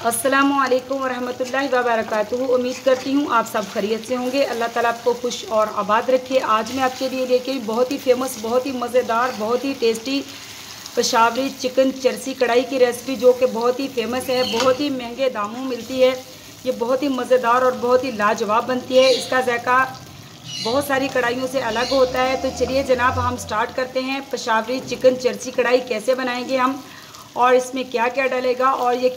अस्सलामुअलैकुम वरहमतुल्लाहि वबरकातुहू। उम्मीद करती हूँ आप सब खैरियत से होंगे। अल्लाह ताला आपको खुश और आबाद रखे। आज मैं आपके लिए लेके आई बहुत ही फेमस, बहुत ही मज़ेदार, बहुत ही टेस्टी पेशावरी चिकन चरसी कढ़ाई की रेसिपी, जो कि बहुत ही फेमस है, बहुत ही महंगे दामों में मिलती है। ये बहुत ही मज़ेदार और बहुत ही लाजवाब बनती है। इसका जायका बहुत सारी कढ़ाइयों से अलग होता है। तो चलिए जनाब, हम स्टार्ट करते हैं। पेशावरी चिकन चरसी कढ़ाई कैसे बनाएंगे हम, और इसमें क्या क्या डलेगा, और ये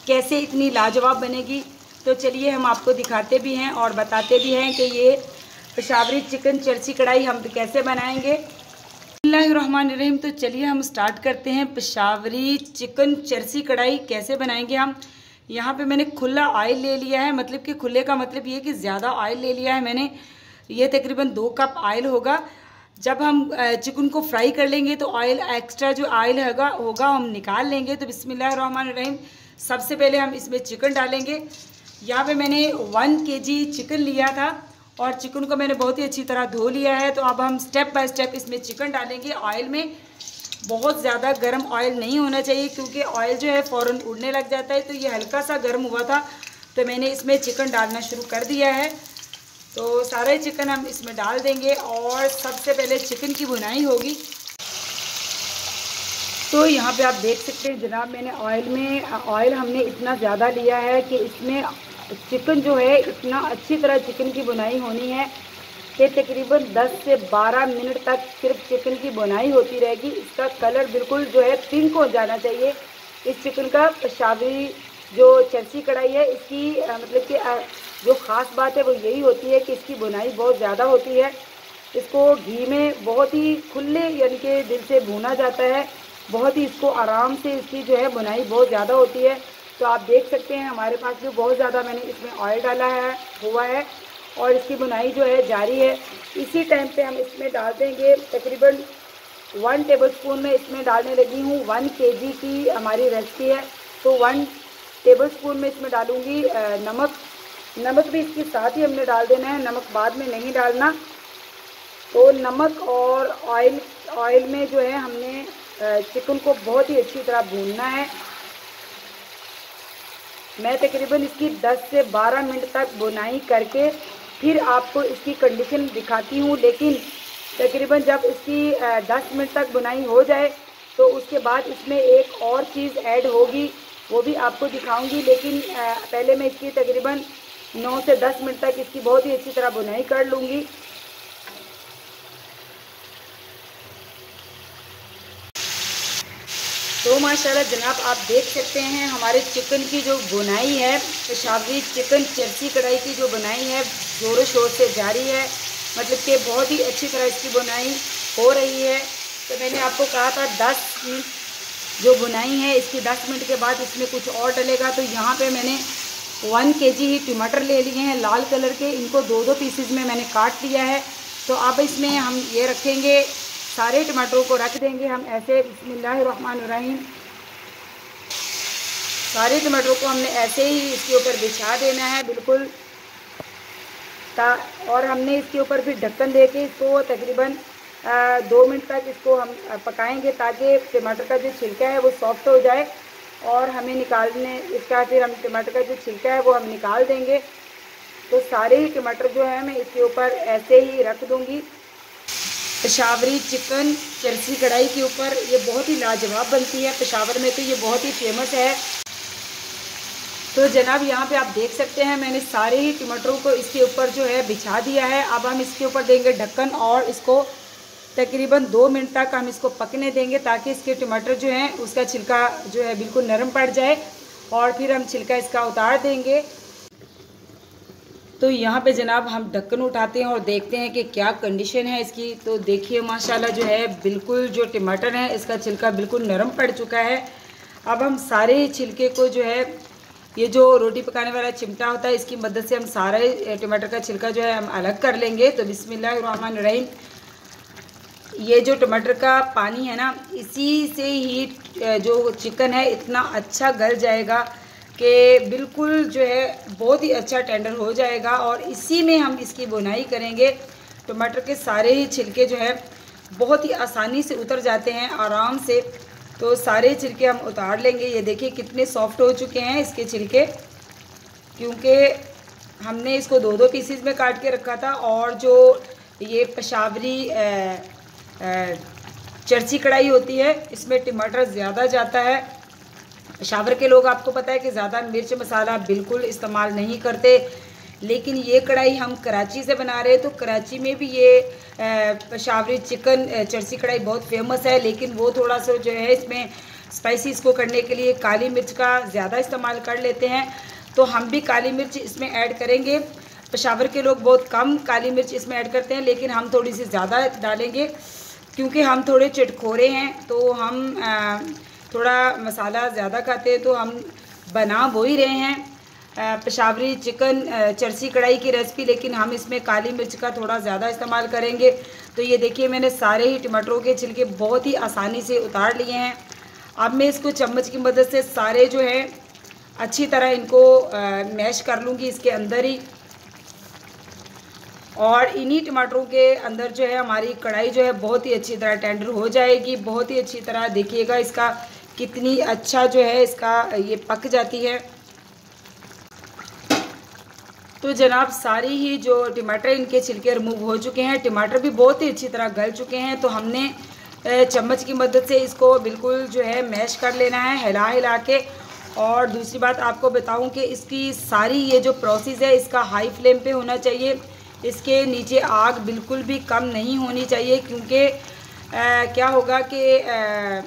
कैसे इतनी लाजवाब बनेगी। तो चलिए हम आपको दिखाते भी हैं और बताते भी हैं कि ये पेशावरी चिकन चरसी कढ़ाई हम कैसे बनाएंगे। बिस्मिल्लाहिर्रहमानिर्रहीम। तो चलिए हम स्टार्ट करते हैं। पेशावरी चिकन चरसी कढ़ाई कैसे बनाएंगे हम। यहाँ पे मैंने खुला ऑयल ले लिया है, मतलब कि खुले का मतलब ये कि ज़्यादा ऑयल ले लिया है मैंने। ये तकरीबन 2 कप ऑयल होगा। जब हम चिकन को फ्राई कर लेंगे तो ऑयल, एक्स्ट्रा जो ऑयल होगा हम निकाल लेंगे। तो बिस्मिल्लाहिर्रहमानिर्रहीम, सबसे पहले हम इसमें चिकन डालेंगे। यहाँ पे मैंने 1 kg चिकन लिया था और चिकन को मैंने बहुत ही अच्छी तरह धो लिया है। तो अब हम स्टेप बाय स्टेप इसमें चिकन डालेंगे ऑयल में। बहुत ज़्यादा गर्म ऑयल नहीं होना चाहिए, क्योंकि ऑयल जो है फ़ौरन उड़ने लग जाता है। तो ये हल्का सा गर्म हुआ था तो मैंने इसमें चिकन डालना शुरू कर दिया है। तो सारे चिकन हम इसमें डाल देंगे और सबसे पहले चिकन की भुनाई होगी। तो यहाँ पे आप देख सकते हैं जनाब, मैंने ऑयल हमने इतना ज़्यादा लिया है कि इसमें चिकन जो है इतना अच्छी तरह चिकन की भुनाई होनी है कि तकरीबन 10 से 12 मिनट तक सिर्फ चिकन की भुनाई होती रहेगी। इसका कलर बिल्कुल जो है पिंक हो जाना चाहिए इस चिकन का। पेशावरी जो चरसी कढ़ाई है इसकी मतलब कि जो ख़ास बात है वो यही होती है कि इसकी भुनाई बहुत ज़्यादा होती है। इसको घी में बहुत ही खुले यानी कि दिल से भुना जाता है। बहुत ही इसको आराम से इसकी जो है भुनाई बहुत ज़्यादा होती है। तो आप देख सकते हैं हमारे पास जो बहुत ज़्यादा मैंने इसमें ऑयल डाला हुआ है और इसकी भुनाई जो है जारी है। इसी टाइम पे हम इसमें डाल देंगे तकरीबन 1 टेबलस्पून में इसमें डालने लगी हूँ। 1 kg की हमारी रेसिपी है तो 1 टेबलस्पून में इसमें डालूँगी नमक भी इसके साथ ही हमने डाल देना है, नमक बाद में नहीं डालना। तो नमक और ऑयल में जो है हमने चिकन को बहुत ही अच्छी तरह भूनना है। मैं तकरीबन इसकी 10 से 12 मिनट तक भुनाई करके फिर आपको इसकी कंडीशन दिखाती हूँ। लेकिन तकरीबन जब इसकी 10 मिनट तक भुनाई हो जाए तो उसके बाद इसमें एक और चीज़ ऐड होगी, वो भी आपको दिखाऊंगी। लेकिन पहले मैं इसकी तकरीबन 9 से 10 मिनट तक इसकी बहुत ही अच्छी तरह भुनाई कर लूँगी। तो माशाल्लाह जनाब, आप देख सकते हैं हमारे चिकन की जो भुनाई है, पेशावरी चिकन चरसी कढ़ाई की जो भुनाई है ज़ोरों शोर से जारी है। मतलब कि बहुत ही अच्छी तरह इसकी भुनाई हो रही है। तो मैंने आपको कहा था 10 मिनट जो भुनाई है, इसकी 10 मिनट के बाद इसमें कुछ और डलेगा। तो यहाँ पे मैंने 1 kg ही टमाटर ले लिए हैं लाल कलर के। इनको 2-2 पीसेज में मैंने काट लिया है। तो अब इसमें हम ये रखेंगे, सारे टमाटरों को रख देंगे हम ऐसे। बिस्मिल्लाहिर्रहमानिर्रहीम। सारे टमाटरों को हमने ऐसे ही इसके ऊपर बिछा देना है बिल्कुल। और हमने इसके ऊपर फिर ढक्कन दे के इसको तकरीबन 2 मिनट तक इसको हम पकाएंगे, ताकि टमाटर का जो छिलका है वो सॉफ्ट हो जाए। और हमें निकालने इसका, फिर हम टमाटर का जो छिलका है वो हम निकाल देंगे। तो सारे ही टमाटर जो है मैं इसके ऊपर ऐसे ही रख दूँगी। पेशावरी चिकन चरसी कढ़ाई के ऊपर ये बहुत ही लाजवाब बनती है। पेशावर में तो ये बहुत ही फेमस है। तो जनाब, यहाँ पे आप देख सकते हैं मैंने सारे ही टमाटरों को इसके ऊपर जो है बिछा दिया है। अब हम इसके ऊपर देंगे ढक्कन और इसको तकरीबन 2 मिनट तक हम इसको पकने देंगे, ताकि इसके टमाटर जो हैं उसका छिलका जो है बिल्कुल नरम पड़ जाए। और फिर हम छिलका इसका उतार देंगे। तो यहाँ पे जनाब हम ढक्कन उठाते हैं और देखते हैं कि क्या कंडीशन है इसकी। तो देखिए माशाल्लाह जो है बिल्कुल जो टमाटर है इसका छिलका बिल्कुल नरम पड़ चुका है। अब हम सारे छिलके को जो है, ये जो रोटी पकाने वाला चिमटा होता है इसकी मदद से हम सारे टमाटर का छिलका जो है हम अलग कर लेंगे। तो बिस्मिल्लाहिर्रहमानिर्रहीम। ये जो टमाटर का पानी है ना, इसी से ही जो चिकन है इतना अच्छा गल जाएगा कि बिल्कुल जो है बहुत ही अच्छा टेंडर हो जाएगा। और इसी में हम इसकी भुनाई करेंगे। टमाटर के सारे ही छिलके जो है बहुत ही आसानी से उतर जाते हैं आराम से। तो सारे छिलके हम उतार लेंगे। ये देखिए कितने सॉफ्ट हो चुके हैं इसके छिलके, क्योंकि हमने इसको 2-2 पीसीज में काट के रखा था। और जो ये पेशावरी चरसी कढ़ाई होती है, इसमें टमाटर ज़्यादा जाता है। पेशावर के लोग, आपको पता है कि ज़्यादा मिर्च मसाला बिल्कुल इस्तेमाल नहीं करते, लेकिन ये कढ़ाई हम कराची से बना रहे हैं, तो कराची में भी ये पेशावरी चिकन चरसी कढ़ाई बहुत फेमस है। लेकिन वो थोड़ा सा जो है इसमें स्पाइसी को करने के लिए काली मिर्च का ज़्यादा इस्तेमाल कर लेते हैं, तो हम भी काली मिर्च इसमें ऐड करेंगे। पेशावर के लोग बहुत कम काली मिर्च इसमें ऐड करते हैं, लेकिन हम थोड़ी सी ज़्यादा डालेंगे, क्योंकि हम थोड़े चटखोरे हैं, तो हम थोड़ा मसाला ज़्यादा खाते हैं। तो हम बना वो ही रहे हैं पेशावरी चिकन चरसी कढ़ाई की रेसिपी, लेकिन हम इसमें काली मिर्च का थोड़ा ज़्यादा इस्तेमाल करेंगे। तो ये देखिए मैंने सारे ही टमाटरों के छिलके बहुत ही आसानी से उतार लिए हैं। अब मैं इसको चम्मच की मदद से सारे जो है अच्छी तरह इनको मैश कर लूँगी इसके अंदर ही। और इन्हीं टमाटरों के अंदर जो है हमारी कढ़ाई जो है बहुत ही अच्छी तरह टेंडर हो जाएगी, बहुत ही अच्छी तरह। देखिएगा इसका कितनी अच्छा जो है इसका ये पक जाती है। तो जनाब सारी ही जो टमाटर इनके छिलके रिमूव हो चुके हैं, टमाटर भी बहुत ही अच्छी तरह गल चुके हैं। तो हमने चम्मच की मदद से इसको बिल्कुल जो है मैश कर लेना है, हिला हिला के। और दूसरी बात आपको बताऊं कि इसकी सारी ये जो प्रोसेस है इसका हाई फ्लेम पे होना चाहिए। इसके नीचे आग बिल्कुल भी कम नहीं होनी चाहिए, क्योंकि क्या होगा कि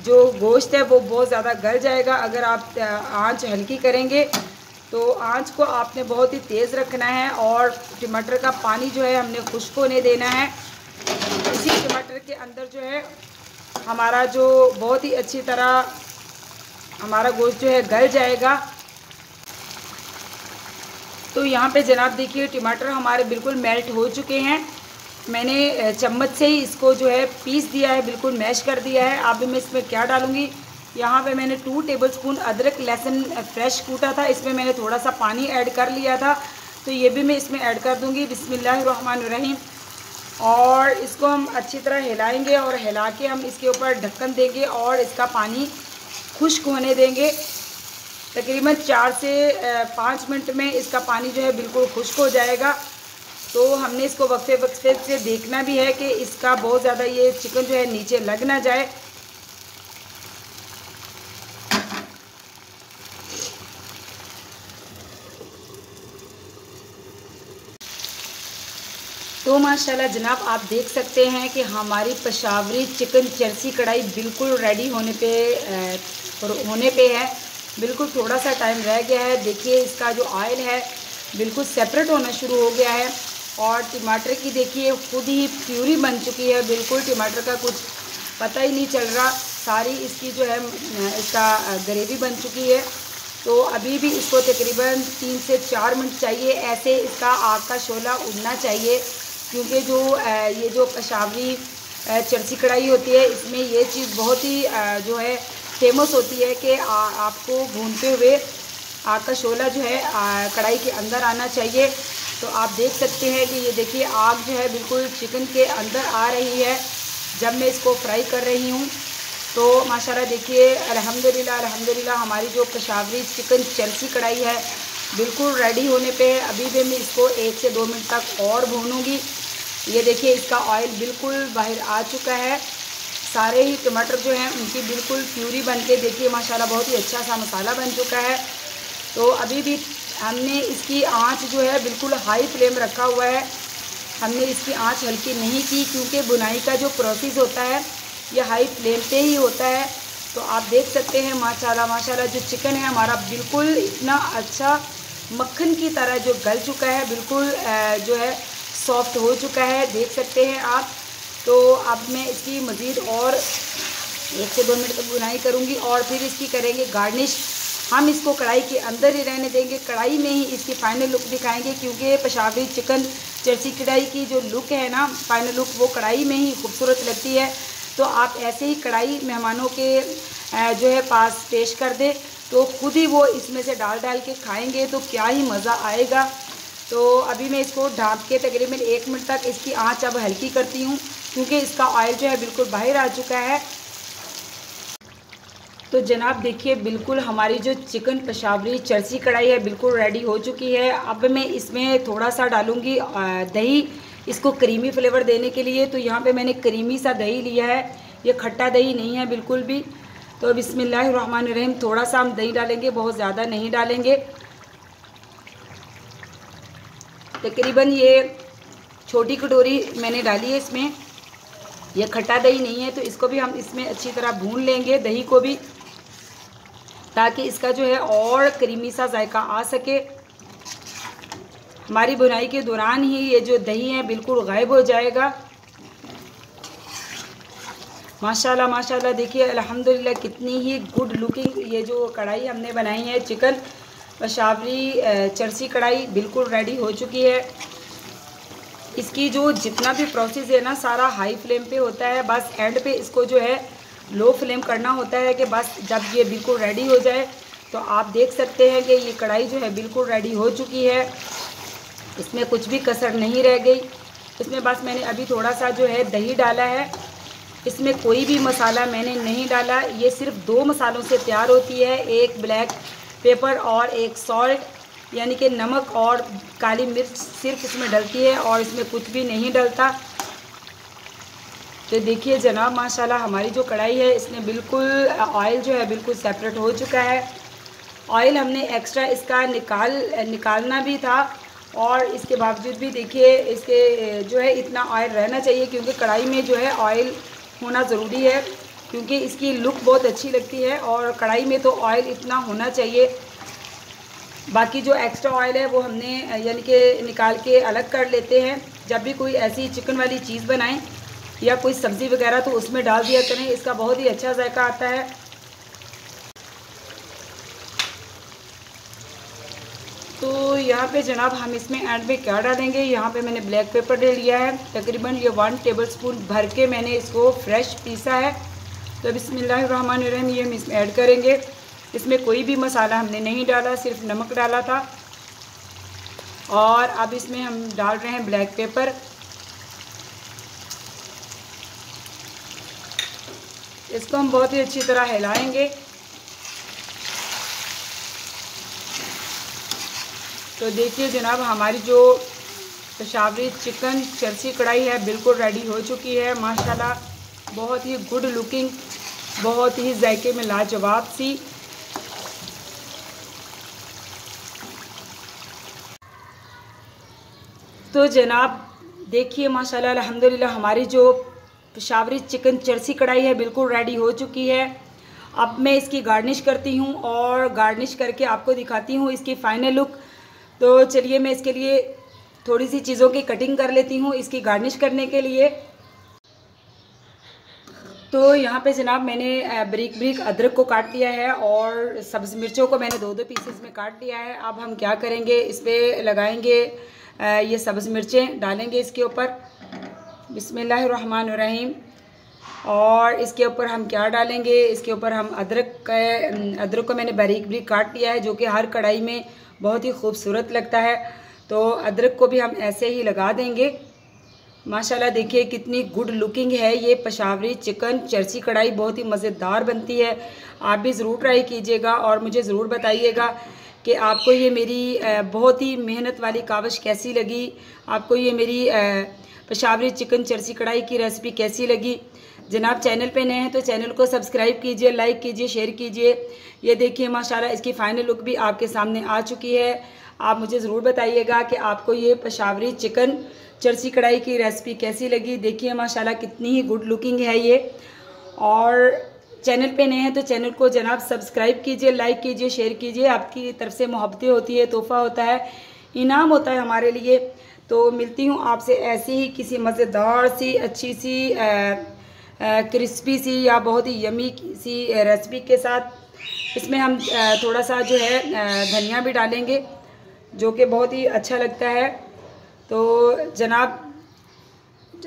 जो गोश्त है वो बहुत ज़्यादा गल जाएगा अगर आप आंच हल्की करेंगे। तो आंच को आपने बहुत ही तेज़ रखना है, और टमाटर का पानी जो है हमने खुश्क होने देना है। इसी टमाटर के अंदर जो है हमारा जो बहुत ही अच्छी तरह हमारा गोश्त जो है गल जाएगा। तो यहाँ पे जनाब देखिए टमाटर हमारे बिल्कुल मेल्ट हो चुके हैं। मैंने चम्मच से ही इसको जो है पीस दिया है, बिल्कुल मैश कर दिया है। अब मैं इसमें क्या डालूँगी, यहाँ पे मैंने 2 टेबलस्पून अदरक लहसुन फ्रेश कूटा था, इसमें मैंने थोड़ा सा पानी ऐड कर लिया था, तो ये भी मैं इसमें ऐड कर दूँगी। बिस्मिल्लाहिर्रहमानिर्रहीम। और इसको हम अच्छी तरह हिलाएंगे, और हिला के हम इसके ऊपर ढक्कन देंगे और इसका पानी खुश्क होने देंगे। तकरीबन 4 से 5 मिनट में इसका पानी जो है बिल्कुल खुश्क हो जाएगा। तो हमने इसको वक्फे वक्फे से देखना भी है कि इसका बहुत ज़्यादा ये चिकन जो है नीचे लग ना जाए। तो माशाल्लाह जनाब आप देख सकते हैं कि हमारी पेशावरी चिकन चरसी कढ़ाई बिल्कुल रेडी होने पे है। बिल्कुल थोड़ा सा टाइम रह गया है। देखिए इसका जो ऑयल है बिल्कुल सेपरेट होना शुरू हो गया है, और टमाटर की देखिए खुद ही प्यूरी बन चुकी है। बिल्कुल टमाटर का कुछ पता ही नहीं चल रहा, सारी इसकी जो है इसका ग्रेवी बन चुकी है। तो अभी भी इसको तकरीबन 3 से 4 मिनट चाहिए, ऐसे इसका आग का शोला उड़ना चाहिए, क्योंकि जो ये जो पेशावरी चरसी कढ़ाई होती है इसमें ये चीज़ बहुत ही जो है फेमस होती है कि आपको भूनते हुए आग का शोला जो है कढ़ाई के अंदर आना चाहिए। तो आप देख सकते हैं कि ये देखिए आग जो है बिल्कुल चिकन के अंदर आ रही है जब मैं इसको फ्राई कर रही हूँ। तो माशाल्लाह देखिए अल्हम्दुलिल्लाह अल्हम्दुलिल्लाह हमारी जो पेशावरी चिकन चरसी कढ़ाई है बिल्कुल रेडी होने पे है। अभी भी मैं इसको 1 से 2 मिनट तक और भूनूंगी। ये देखिए इसका ऑयल बिल्कुल बाहर आ चुका है, सारे ही टमाटर जो हैं उनकी बिल्कुल प्यूरी बन के देखिए माशाल्लाह बहुत ही अच्छा सा मसाला बन चुका है। तो अभी भी हमने इसकी आंच जो है बिल्कुल हाई फ्लेम रखा हुआ है, हमने इसकी आंच हल्की नहीं की, क्योंकि बुनाई का जो प्रोसेस होता है ये हाई फ्लेम पे ही होता है। तो आप देख सकते हैं माशाल्लाह माशाल्लाह जो चिकन है हमारा बिल्कुल इतना अच्छा मक्खन की तरह जो गल चुका है, बिल्कुल जो है सॉफ्ट हो चुका है, देख सकते हैं आप। तो अब मैं इसकी मज़ीद और 1 से 2 मिनट तक बुनाई करूँगी और फिर इसकी करेंगे गार्निश। हम इसको कढ़ाई के अंदर ही रहने देंगे, कढ़ाई में ही इसकी फ़ाइनल लुक दिखाएंगे, क्योंकि पेशावरी चिकन चरसी कढ़ाई की जो लुक है ना फ़ाइनल लुक वो कढ़ाई में ही खूबसूरत लगती है। तो आप ऐसे ही कढ़ाई मेहमानों के जो है पास पेश कर दें तो खुद ही वो इसमें से डाल डाल के खाएंगे तो क्या ही मज़ा आएगा। तो अभी मैं इसको ढाँप के तकरीबन 1 मिनट तक इसकी आंच अब हल्की करती हूँ, क्योंकि इसका ऑयल जो है बिल्कुल बाहर आ चुका है। तो जनाब देखिए बिल्कुल हमारी जो चिकन पेशावरी चरसी कढ़ाई है बिल्कुल रेडी हो चुकी है। अब मैं इसमें थोड़ा सा डालूँगी दही, इसको क्रीमी फ्लेवर देने के लिए। तो यहाँ पे मैंने क्रीमी सा दही लिया है, ये खट्टा दही नहीं है बिल्कुल भी। तो बिस्मिल्लाहिर्रहमानिर्रहीम थोड़ा सा हम दही डालेंगे, बहुत ज़्यादा नहीं डालेंगे। तकरीबन ये छोटी कटोरी मैंने डाली है इसमें। ये खट्टा दही नहीं है, तो इसको भी हम इसमें अच्छी तरह भून लेंगे दही को भी, ताकि इसका जो है और क्रीमी सा जायका आ सके। हमारी बुनाई के दौरान ही ये जो दही है बिल्कुल गायब हो जाएगा। माशाल्लाह माशाल्लाह देखिए अल्हम्दुलिल्लाह कितनी ही गुड लुकिंग ये जो कढ़ाई हमने बनाई है चिकन पेशावरी चरसी कढ़ाई बिल्कुल रेडी हो चुकी है। इसकी जो जितना भी प्रोसेस है ना सारा हाई फ्लेम पे होता है, बस एंड पे इसको जो है लो फ्लेम करना होता है कि बस जब ये बिल्कुल रेडी हो जाए। तो आप देख सकते हैं कि ये कढ़ाई जो है बिल्कुल रेडी हो चुकी है, इसमें कुछ भी कसर नहीं रह गई। इसमें बस मैंने अभी थोड़ा सा जो है दही डाला है, इसमें कोई भी मसाला मैंने नहीं डाला। ये सिर्फ 2 मसालों से तैयार होती है, एक ब्लैक पेपर और एक सॉल्ट यानी कि नमक और काली मिर्च सिर्फ इसमें डलती है और इसमें कुछ भी नहीं डलता। तो देखिए जनाब माशाल्लाह हमारी जो कढ़ाई है इसमें बिल्कुल ऑयल जो है बिल्कुल सेपरेट हो चुका है। ऑयल हमने एक्स्ट्रा इसका निकालना भी था और इसके बावजूद भी देखिए इसके जो है इतना ऑयल रहना चाहिए, क्योंकि कढ़ाई में जो है ऑयल होना ज़रूरी है, क्योंकि इसकी लुक बहुत अच्छी लगती है और कढ़ाई में तो ऑयल इतना होना चाहिए। बाकी जो एक्स्ट्रा ऑयल है वो हमने यानी कि निकाल के अलग कर लेते हैं। जब भी कोई ऐसी चिकन वाली चीज़ बनाएं या कोई सब्ज़ी वगैरह तो उसमें डाल दिया करें, इसका बहुत ही अच्छा जायका आता है। तो यहाँ पे जनाब हम इसमें एंड में क्या डालेंगे, यहाँ पे मैंने ब्लैक पेपर ले लिया है, तकरीबन ये 1 टेबलस्पून भर के मैंने इसको फ्रेश पीसा है। तो बिस्मिल्लाहिर्रहमानिर्रहीम ये हम इसमें ऐड करेंगे। इसमें कोई भी मसाला हमने नहीं डाला, सिर्फ नमक डाला था। और अब इसमें हम डाल रहे हैं ब्लैक पेपर। इसको हम बहुत ही अच्छी तरह हिलाएंगे। तो देखिए जनाब हमारी जो पेशावरी चिकन चरसी कढ़ाई है बिल्कुल रेडी हो चुकी है। माशाल्लाह बहुत ही गुड लुकिंग, बहुत ही जायके में लाजवाब सी। तो जनाब देखिए माशाल्लाह अल्हम्दुलिल्लाह हमारी जो पेशावरी चिकन चरसी कढ़ाई है बिल्कुल रेडी हो चुकी है। अब मैं इसकी गार्निश करती हूँ और गार्निश करके आपको दिखाती हूँ इसकी फ़ाइनल लुक। तो चलिए मैं इसके लिए थोड़ी सी चीज़ों की कटिंग कर लेती हूँ इसकी गार्निश करने के लिए। तो यहाँ पे जनाब मैंने बारीक बारीक अदरक को काट लिया है और सब्ज़ मिर्चों को मैंने 2-2 पीसेस में काट लिया है। अब हम क्या करेंगे, इस पर लगाएंगे ये सब्ज़ मिर्चें डालेंगे इसके ऊपर, बिस्मिल्लाहिर्रहमानिर्रहीम। और इसके ऊपर हम क्या डालेंगे, इसके ऊपर हम अदरक को मैंने बारीक बारीक काट लिया है, जो कि हर कढ़ाई में बहुत ही खूबसूरत लगता है। तो अदरक को भी हम ऐसे ही लगा देंगे। माशाल्लाह देखिए कितनी गुड लुकिंग है ये पेशावरी चिकन चरसी कढ़ाई, बहुत ही मज़ेदार बनती है। आप भी ज़रूर ट्राई कीजिएगा और मुझे ज़रूर बताइएगा कि आपको ये मेरी बहुत ही मेहनत वाली कावश कैसी लगी, आपको ये मेरी पेशावरी चिकन चरसी कढ़ाई की रेसिपी कैसी लगी। जनाब चैनल पे नए हैं तो चैनल को सब्सक्राइब कीजिए, लाइक कीजिए, शेयर कीजिए। ये देखिए माशाल्लाह इसकी फ़ाइनल लुक भी आपके सामने आ चुकी है। आप मुझे ज़रूर बताइएगा कि आपको ये पेशावरी चिकन चरसी कढ़ाई की रेसिपी कैसी लगी। देखिए माशाल्लाह कितनी ही गुड लुकिंग है ये। और चैनल पे नए हैं तो चैनल को जनाब सब्सक्राइब कीजिए, लाइक कीजिए, शेयर कीजिए। आपकी तरफ से मोहब्बतें होती है, तोहफ़ा होता है, इनाम होता है हमारे लिए। तो मिलती हूँ आपसे ऐसी ही किसी मज़ेदार सी अच्छी सी क्रिस्पी सी या बहुत ही यमी सी रेसिपी के साथ। इसमें हम थोड़ा सा जो है धनिया भी डालेंगे, जो कि बहुत ही अच्छा लगता है। तो जनाब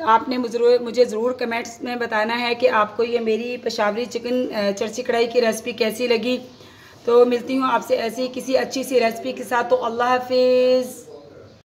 आपने मुझे ज़रूर कमेंट्स में बताना है कि आपको ये मेरी पेशावरी चिकन चरसी कढ़ाई की रेसिपी कैसी लगी। तो मिलती हूँ आपसे ऐसी किसी अच्छी सी रेसिपी के साथ। तो अल्लाह हाफिज़।